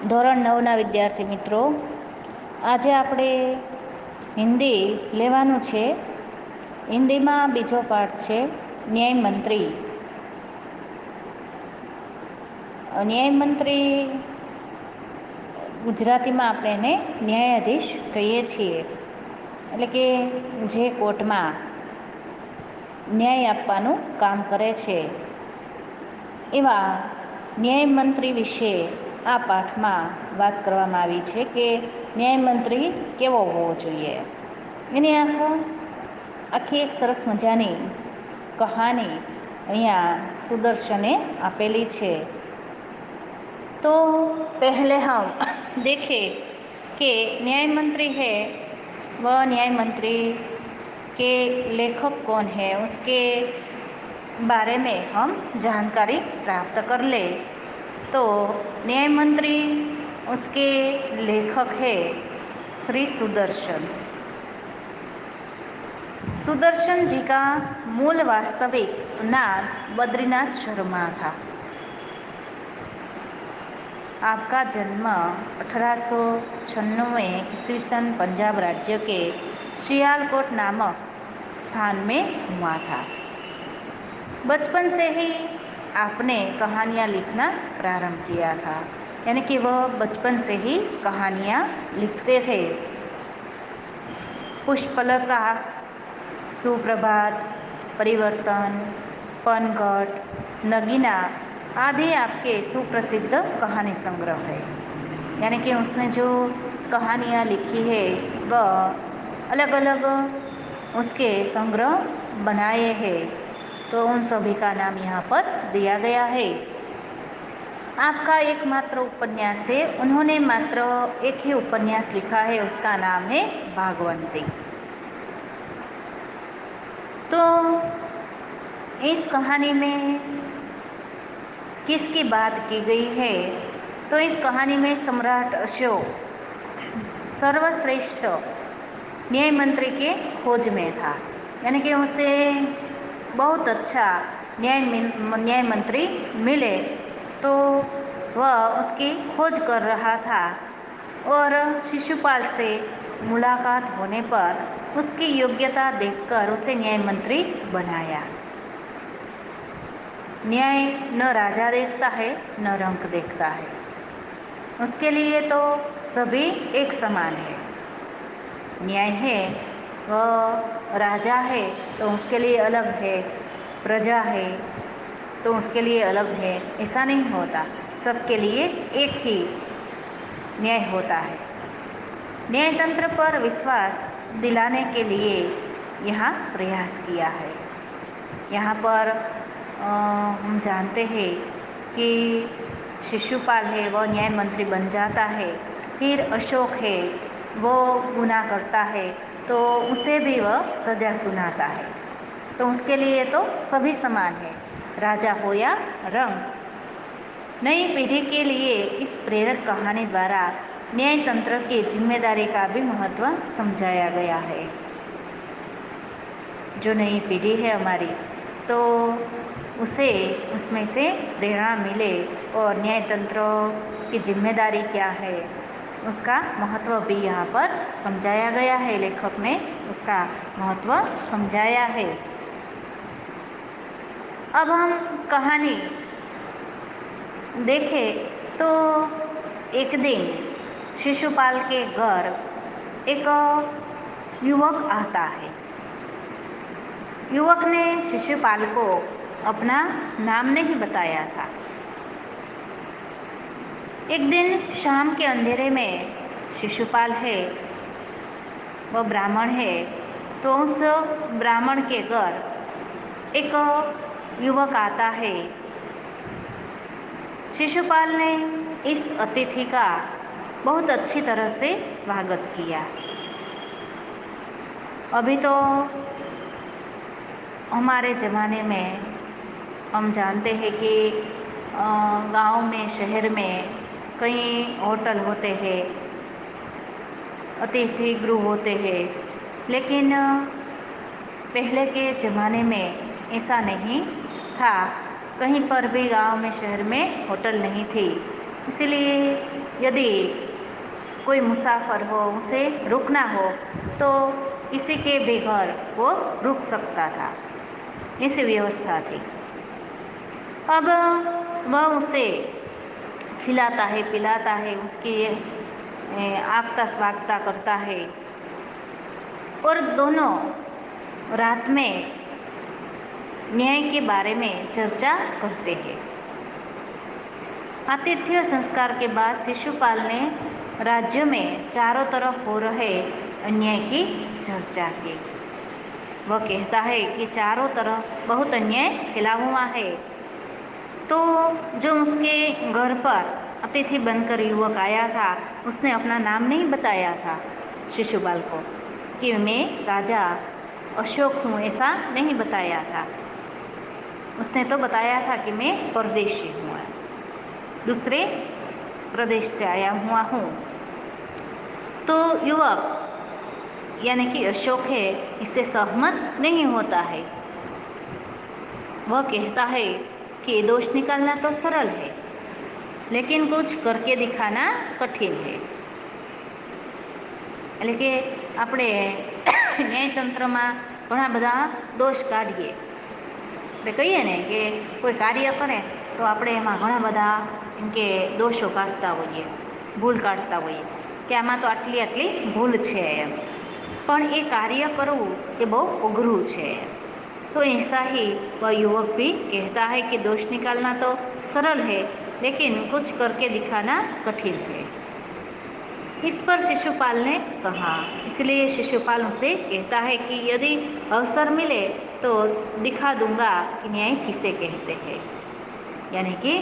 ધોરણ 9ના વિદ્યાર્થી મિત્રો, આજે આપણે હિન્દી લેવાનું છે. હિન્દીમાં બીજો પાઠ છે ન્યાયમંત્રી. ન્યાયમંત્રી ગુજરાતીમાં આપણે એને ન્યાયાધીશ કહીએ છીએ. એટલે કે જે કોર્ટમાં ન્યાય આપવાનું કામ કરે છે. એવા ન્યાયમંત્રી વિશે આ પાઠમાં વાત કરવામાં આવી છે કે ન્યાયમંત્રી કેવો હોવો જોઈએ. એની આખી એક સરસ મજાની કહાની અહીંયા સુદર્શને આપેલી છે. तो पहले हम देखें कि न्याय मंत्री है, वह न्याय मंत्री के लेखक कौन है, उसके बारे में हम जानकारी प्राप्त कर ले. तो न्याय मंत्री उसके लेखक है श्री सुदर्शन. सुदर्शन जी का मूल वास्तविक नाम बद्रीनाथ शर्मा था. आपका जन्म 1896 में ईस्वी सन पंजाब राज्य के सियालकोट नामक स्थान में हुआ था. बचपन से ही आपने कहानियाँ लिखना प्रारंभ किया था, यानी कि वह बचपन से ही कहानियाँ लिखते थे. पुष्पलता, सुप्रभात, परिवर्तन, पनघट, नगीना आदि आपके सुप्रसिद्ध कहानी संग्रह है. यानी कि उसने जो कहानियाँ लिखी है वह अलग अलग उसके संग्रह बनाए हैं. तो उन सभी का नाम यहाँ पर दिया गया है. आपका एकमात्र उपन्यास है, उन्होंने मात्र एक ही उपन्यास लिखा है, उसका नाम है भागवंती. तो इस कहानी में किसकी बात की गई है, तो इस कहानी में सम्राट अशोक सर्वश्रेष्ठ न्याय मंत्री के खोज में था. यानी कि उसे बहुत अच्छा न्याय मंत्री मिले तो वह उसकी खोज कर रहा था. और शिशुपाल से मुलाकात होने पर उसकी योग्यता देखकर उसे न्याय मंत्री बनाया. न्याय न राजा देखता है न रंक देखता है, उसके लिए तो सभी एक समान है. न्याय है वह राजा है तो उसके लिए अलग है, प्रजा है तो उसके लिए अलग है, ऐसा नहीं होता. सबके लिए एक ही न्याय होता है. न्यायतंत्र पर विश्वास दिलाने के लिए यहाँ प्रयास किया है. यहाँ पर हम जानते हैं कि शिशुपाल है वह न्याय मंत्री बन जाता है. फिर अशोक है वो गुनाह करता है तो उसे भी वह सज़ा सुनाता है. तो उसके लिए तो सभी समान है, राजा हो या रंग. नई पीढ़ी के लिए इस प्रेरक कहानी द्वारा न्यायतंत्र की जिम्मेदारी का भी महत्व समझाया गया है. जो नई पीढ़ी है हमारी, तो उसे उसमें से प्रेरणा मिले और न्यायतंत्र की जिम्मेदारी क्या है उसका महत्व भी यहाँ पर समझाया गया है. लेखक ने उसका महत्व समझाया है. अब हम कहानी देखें तो एक दिन शिशुपाल के घर एक युवक आता है. युवक ने शिशुपाल को अपना नाम नहीं बताया था. एक दिन शाम के अंधेरे में शिशुपाल है वह ब्राह्मण है, तो उस ब्राह्मण के घर एक युवक आता है. शिशुपाल ने इस अतिथि का बहुत अच्छी तरह से स्वागत किया. अभी तो हमारे ज़माने में हम जानते हैं कि गांव में, शहर में कई होटल होते हैं, अतिथि गृह होते हैं, लेकिन पहले के ज़माने में ऐसा नहीं था. कहीं पर भी गांव में, शहर में होटल नहीं थी. इसलिए यदि कोई मुसाफिर हो उसे रुकना हो तो किसी के भी घर वो रुक सकता था, ऐसी व्यवस्था थी। अब वह उसे खिलाता है, पिलाता है, उसकी आगता स्वागता करता है और दोनों रात में न्याय के बारे में चर्चा करते हैं। आतिथ्य संस्कार के बाद शिशुपाल ने राज्य में चारों तरफ हो रहे अन्याय की चर्चा की। वह कहता है कि चारों तरफ बहुत अन्याय फैला हुआ है। तो जो उसके घर पर अतिथि बनकर युवक आया था, उसने अपना नाम नहीं बताया था शिशुपाल को कि मैं राजा अशोक हूँ, ऐसा नहीं बताया था। उसने तो बताया था कि मैं परदेशी हूँ, दूसरे प्रदेश से आया हुआ हूँ। तो युवक यानी कि अशोक है, इससे सहमत नहीं होता है। वह कहता है कि दोष निकालना तो सरल है, लेकिन कुछ करके दिखाना कठिन है। એટલે કે આપણે ન્યાયતંત્રમાં ઘણા બધા દોષ કાઢીએ, એટલે કહીએ ને કે કોઈ કાર્ય કરે તો આપણે એમાં ઘણા બધા એમ કે દોષો કાઢતા હોઈએ, ભૂલ કાઢતા હોઈએ કે આમાં તો આટલી આટલી ભૂલ છે એમ, પણ એ કાર્ય કરવું એ બહુ અઘરું છે। तो ऐसा ही वह युवक भी कहता है कि दोष निकालना तो सरल है, लेकिन कुछ करके दिखाना कठिन है। इस पर शिशुपाल ने कहा, इसलिए शिशुपाल उसे कहता है कि यदि अवसर मिले तो दिखा दूंगा कि न्याय किसे कहते हैं। यानी कि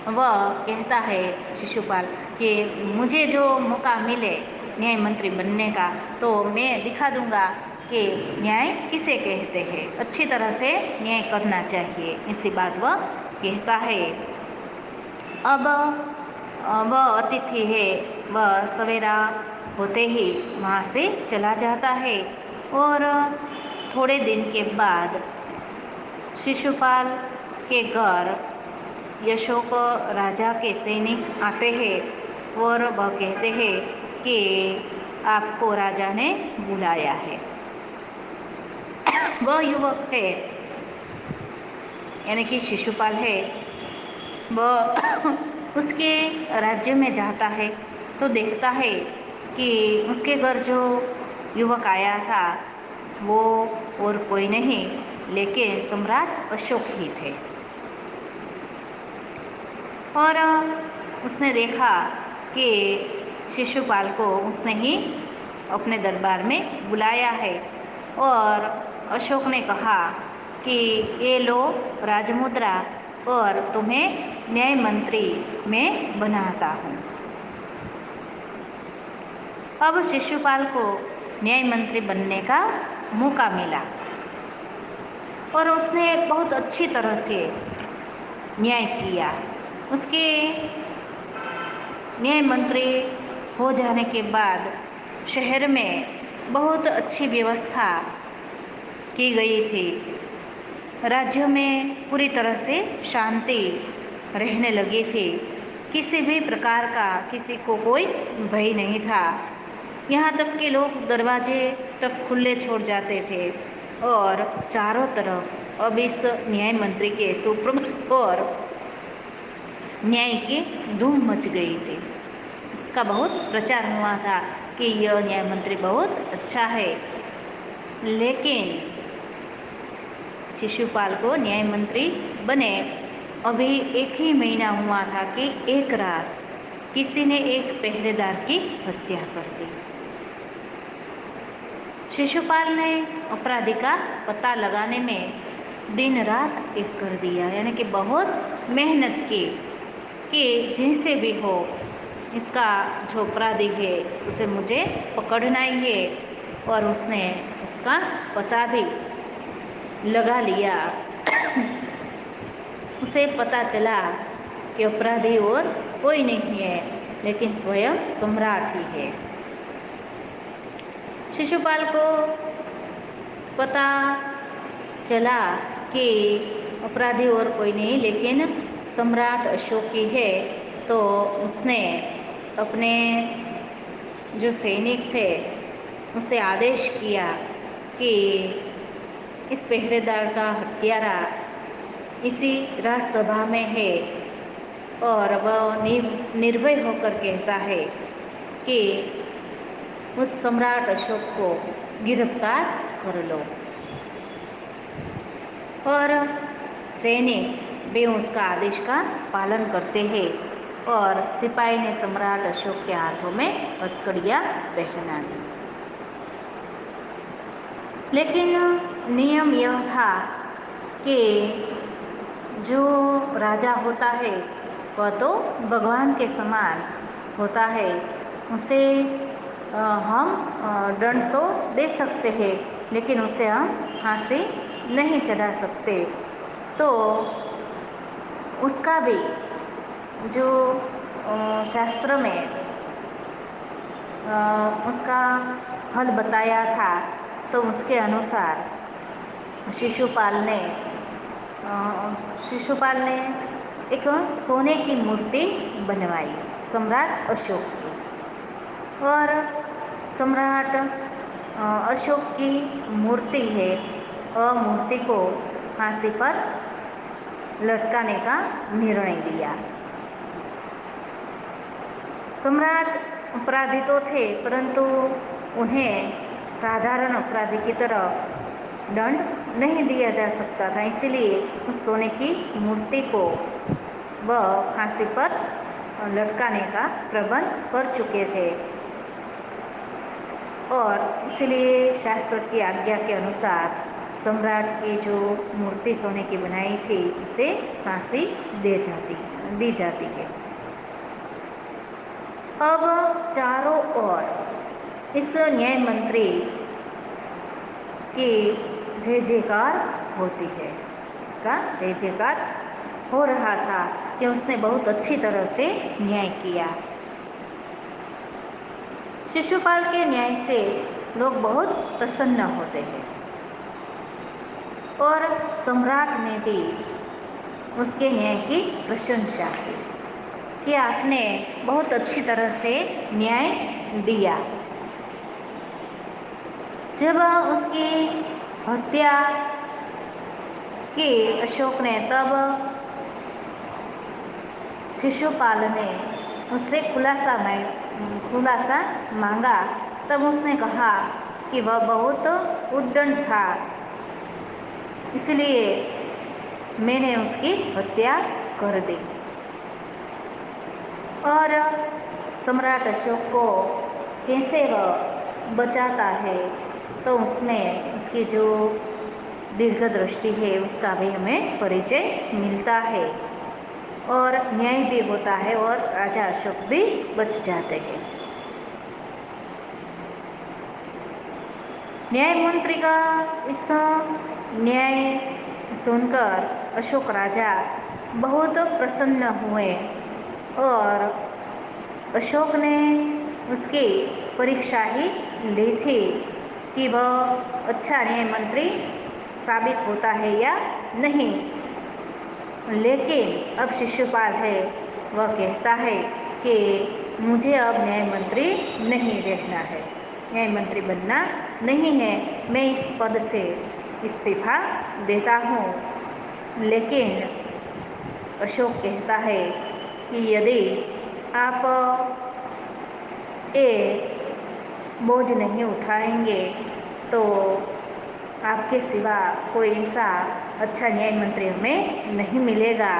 वह कहता है शिशुपाल कि मुझे जो मौका मिले न्याय मंत्री बनने का तो मैं दिखा दूंगा कि न्याय किसे कहते हैं, अच्छी तरह से न्याय करना चाहिए, ऐसी बात वह कहता है। अब वह अतिथि है, वह सवेरा होते ही वहाँ से चला जाता है और थोड़े दिन के बाद शिशुपाल के घर अशोक राजा के सैनिक आते हैं और वह कहते हैं कि आपको राजा ने बुलाया है। वह युवक है यानी कि शिशुपाल है, वह उसके राज्य में जाता है तो देखता है कि उसके घर जो युवक आया था वो और कोई नहीं लेकिन सम्राट अशोक ही थे। और उसने देखा कि शिशुपाल को उसने ही अपने दरबार में बुलाया है और अशोक ने कहा कि ये लो राजमुद्रा और तुम्हें न्याय मंत्री में बनाता हूँ। अब शिशुपाल को न्याय मंत्री बनने का मौका मिला और उसने बहुत अच्छी तरह से न्याय किया। उसके न्याय मंत्री हो जाने के बाद शहर में बहुत अच्छी व्यवस्था की गई थी। राज्य में पूरी तरह से शांति रहने लगी थी। किसी भी प्रकार का किसी को कोई भय नहीं था। यहाँ तक कि लोग दरवाजे तक खुले छोड़ जाते थे और चारों तरफ अब इस न्याय मंत्री के सुप्रभात और न्याय की धूम मच गई थी। इसका बहुत प्रचार हुआ था कि यह न्याय मंत्री बहुत अच्छा है। लेकिन शिशुपाल को न्याय मंत्री बने अभी एक ही महीना हुआ था कि एक रात किसी ने एक पहरेदार की हत्या कर दी। शिशुपाल ने अपराधी का पता लगाने में दिन रात एक कर दिया, यानी कि बहुत मेहनत की कि जैसे भी हो इसका जो अपराधी है उसे मुझे पकड़ना ही है। और उसने उसका पता भी लगा लिया। उसे पता चला कि अपराधी और कोई नहीं है लेकिन स्वयं सम्राट ही है। शिशुपाल को पता चला कि अपराधी और कोई नहीं लेकिन सम्राट अशोक ही है, तो उसने अपने जो सैनिक थे उसे आदेश किया कि इस पहरेदार का हत्यारा इसी राज्यसभा में है और वह निर्भय होकर कहता है कि उस सम्राट अशोक को गिरफ्तार कर लो। और सैनिक भी उसका आदेश का पालन करते हैं और सिपाही ने सम्राट अशोक के हाथों में हथकड़ियाँ पहना दी। लेकिन नियम यह था कि जो राजा होता है वह तो भगवान के समान होता है, उसे हम दंड तो दे सकते हैं लेकिन उसे हम फांसी नहीं चढ़ा सकते। तो उसका भी जो शास्त्र में उसका फल बताया था तो उसके अनुसार शिशुपाल ने एक सोने की मूर्ति बनवाई सम्राट अशोक की, और सम्राट अशोक की मूर्ति है और मूर्ति को फांसी पर लटकाने का निर्णय लिया। सम्राट अपराधी तो थे परंतु उन्हें साधारण अपराधी की तरह दंड नहीं दिया जा सकता था, इसलिए उस सोने की मूर्ति को वह फांसी पर लटकाने का प्रबंध कर चुके थे और इसलिए शास्त्र की आज्ञा के अनुसार सम्राट की जो मूर्ति सोने की बनाई थी उसे फांसी दी जाती है। अब चारों ओर इस न्याय मंत्री की जय जयकार होती है, उसका जय जयकार हो रहा था कि उसने बहुत अच्छी तरह से न्याय किया। शिशुपाल के न्याय से लोग बहुत प्रसन्न होते हैं और सम्राट ने भी उसके न्याय की प्रशंसा की कि आपने बहुत अच्छी तरह से न्याय दिया। जब उसकी हत्या की अशोक ने, तब शिशुपाल ने उससे खुलासा मांगा। तब उसने कहा कि वह बहुत उद्दंड था, इसलिए मैंने उसकी हत्या कर दी। और सम्राट अशोक को कैसे वह बचाता है तो उसमें उसकी जो दीर्घ दृष्टि है उसका भी हमें परिचय मिलता है और न्याय भी होता है और राजा अशोक भी बच जाते हैं। न्याय मंत्री का इस न्याय सुनकर अशोक राजा बहुत प्रसन्न हुए और अशोक ने उसकी परीक्षा ही ली थी कि वह अच्छा न्याय मंत्री साबित होता है या नहीं। लेकिन अब शिशुपाल है वह कहता है कि मुझे अब न्याय मंत्री नहीं रहना है, न्याय मंत्री बनना नहीं है, मैं इस पद से इस्तीफा देता हूँ। लेकिन अशोक कहता है कि यदि आप ये बोझ नहीं उठाएंगे तो आपके सिवा कोई ऐसा अच्छा न्याय मंत्री हमें नहीं मिलेगा।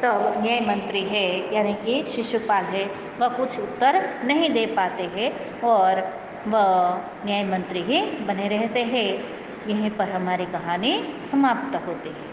तब न्याय मंत्री है यानी कि शिशुपाल है वह कुछ उत्तर नहीं दे पाते हैं और वह न्याय मंत्री ही बने रहते हैं। यहीं पर हमारी कहानी समाप्त होती है।